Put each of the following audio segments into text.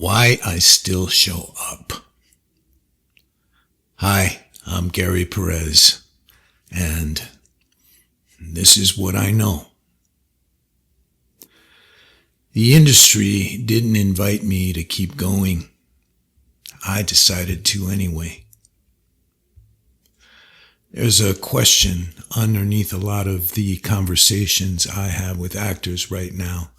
Why I still show up. Hi, I'm Gary Perez, and this is what I know. The industry didn't invite me to keep going. I decided to anyway. There's a question underneath a lot of the conversations I have with actors right now,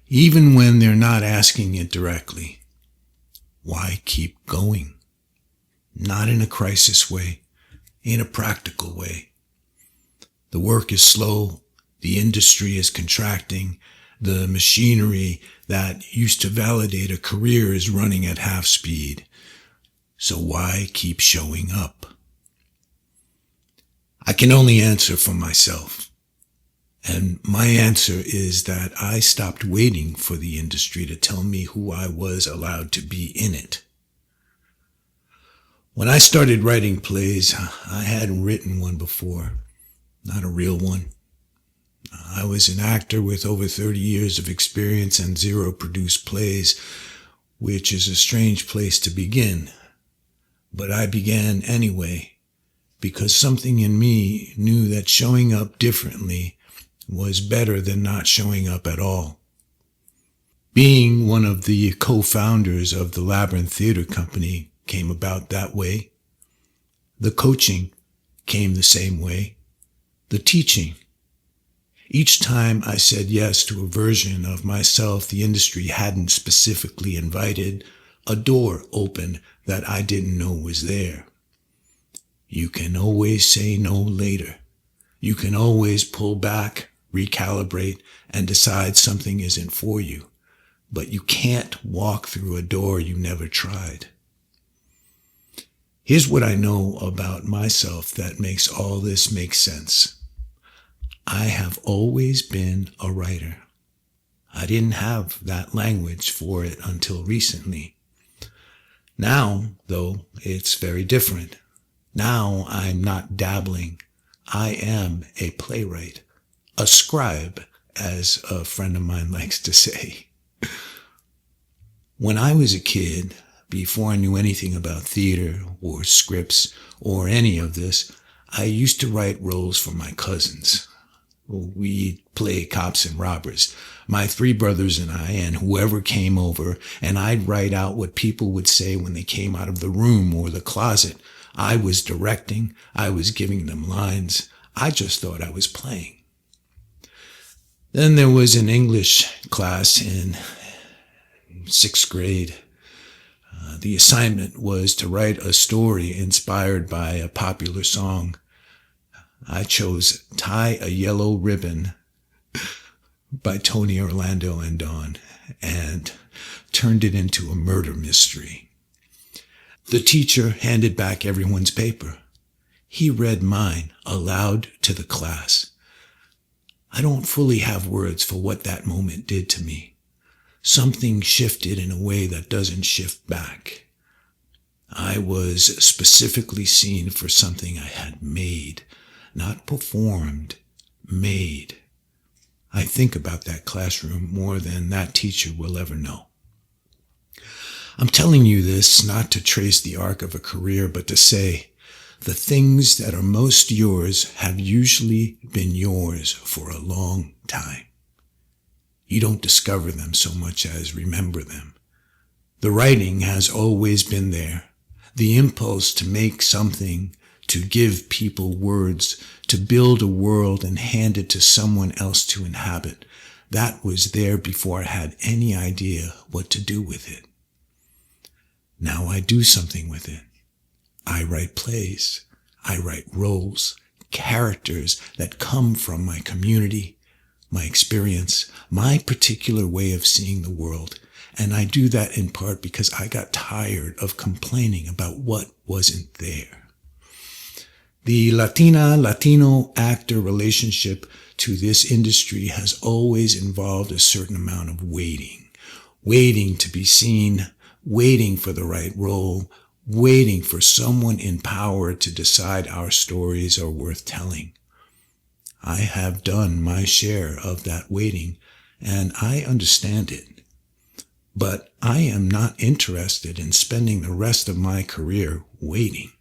even when they're not asking it directly. Why keep going? Not in a crisis way, in a practical way. The work is slow, the industry is contracting, the machinery that used to validate a career is running at half speed. So why keep showing up? I can only answer for myself. And my answer is that I stopped waiting for the industry to tell me who I was allowed to be in it. When I started writing plays, I hadn't written one before, not a real one. I was an actor with over 30 years of experience and 0 produced plays, which is a strange place to begin. But I began anyway, because something in me knew that showing up differently was better than not showing up at all. Being one of the co-founders of the LAByrinth Theater Company came about that way. The coaching came the same way. The teaching. Each time I said yes to a version of myself the industry hadn't specifically invited, a door opened that I didn't know was there. You can always say no later. You can always pull back, recalibrate, and decide something isn't for you. But you can't walk through a door you never tried. Here's what I know about myself that makes all this make sense. I have always been a writer. I didn't have that language for it until recently. Now, though, it's very different. Now I'm not dabbling. I am a playwright, a scribe, as a friend of mine likes to say. When I was a kid, before I knew anything about theater or scripts or any of this, I used to write roles for my cousins. We'd play cops and robbers, my 3 brothers and I, and whoever came over, and I'd write out what people would say when they came out of the room or the closet. I was directing, I was giving them lines. I just thought I was playing. Then there was an English class in 6th grade. The assignment was to write a story inspired by a popular song. I chose Tie a Yellow Ribbon by Tony Orlando and Dawn and turned it into a murder mystery. The teacher handed back everyone's paper. He read mine aloud to the class. I don't fully have words for what that moment did to me. Something shifted in a way that doesn't shift back. I was specifically seen for something I had made, not performed, made. I think about that classroom more than that teacher will ever know. I'm telling you this not to trace the arc of a career, but to say the things that are most yours have usually been yours for a long time. You don't discover them so much as remember them. The writing has always been there. The impulse to make something, to give people words, to build a world and hand it to someone else to inhabit, that was there before I had any idea what to do with it. Now I do something with it. I write plays. I write roles, characters that come from my community, my experience, my particular way of seeing the world. And I do that in part because I got tired of complaining about what wasn't there. The Latino actor relationship to this industry has always involved a certain amount of waiting. Waiting to be seen, waiting for the right role, waiting for someone in power to decide our stories are worth telling. I have done my share of that waiting, and I understand it. But I am not interested in spending the rest of my career waiting.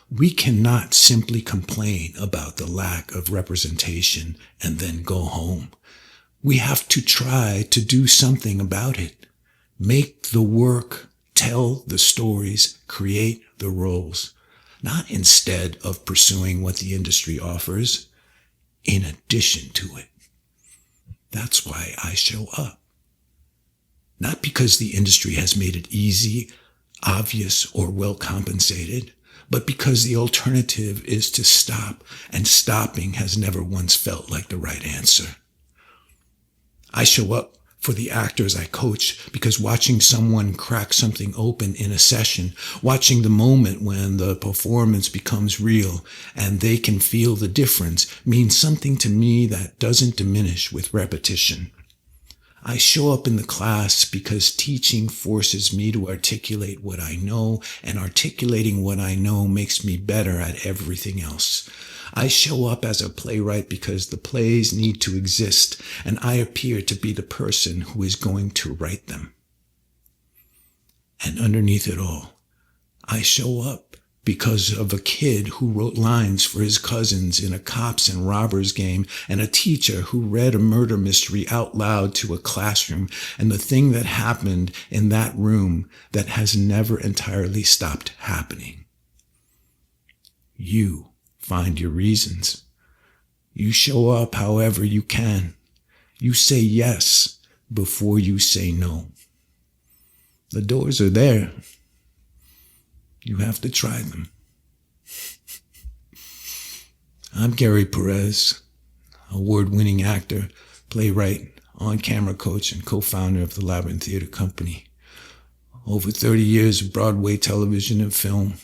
We cannot simply complain about the lack of representation and then go home. We have to try to do something about it. Make the work, tell the stories, create the roles, not instead of pursuing what the industry offers, in addition to it. That's why I show up. Not because the industry has made it easy, obvious, or well compensated, but because the alternative is to stop, and stopping has never once felt like the right answer. I show up for the actors I coach because watching someone crack something open in a session, watching the moment when the performance becomes real and they can feel the difference, means something to me that doesn't diminish with repetition. I show up in the class because teaching forces me to articulate what I know, and articulating what I know makes me better at everything else. I show up as a playwright because the plays need to exist, and I appear to be the person who is going to write them. And underneath it all, I show up because of a kid who wrote lines for his cousins in a cops and robbers game, and a teacher who read a murder mystery out loud to a classroom, and the thing that happened in that room that has never entirely stopped happening. You find your reasons. You show up however you can. You say yes before you say no. The doors are there. You have to try them. I'm Gary Perez, award-winning actor, playwright, on-camera coach, and co-founder of the LAByrinth Theater Company. Over 30 years of Broadway television and film.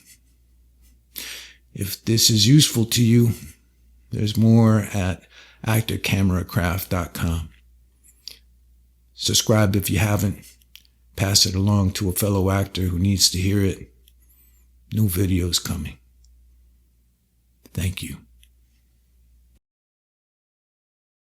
If this is useful to you, there's more at ActorCameraCraft.com. Subscribe if you haven't. Pass it along to a fellow actor who needs to hear it. New videos coming. Thank you.